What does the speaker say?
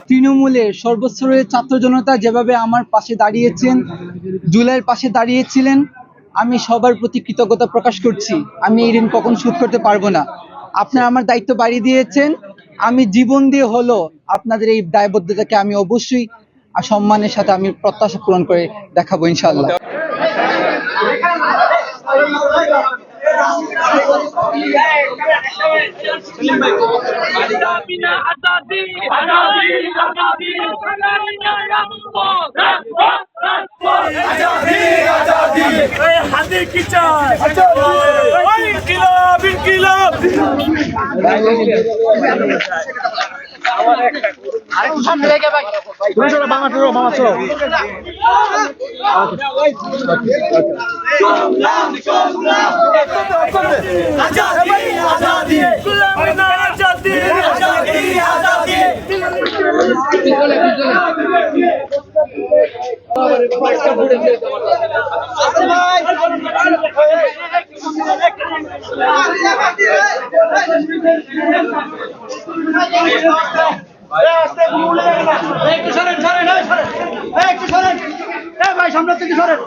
তৃণমূলের সর্বস্তরের ছাত্র জনতা যেভাবে আমার পাশে দাঁড়িয়েছেন, জুলাইয়ের পাশে দাঁড়িয়েছিলেন, আমি সবার প্রতি কৃতজ্ঞতা প্রকাশ করছি। আমি এই ঋণ কখনো শোধ করতে পারবো না। আপনারা আমার দায়িত্ব বাড়িয়ে দিয়েছেন, আমি জীবন দিয়ে হলো আপনাদের এই দায়বদ্ধতাকে আমি অবশ্যই সম্মানের সাথে আমি প্রত্যাশা পূরণ করে দেখাবো ইনশাআল্লাহ। হাদির কি চাই? ইনকিলাব ইনকিলাব। আরেকটু সামনে রেখে ভাই। তুমি চলো বাংলা চলো মামা চলো। আজাদি আজাদি গুলামি না আজাদি আজাদি আজাদি। ভাই সামনে থেকে সরেন।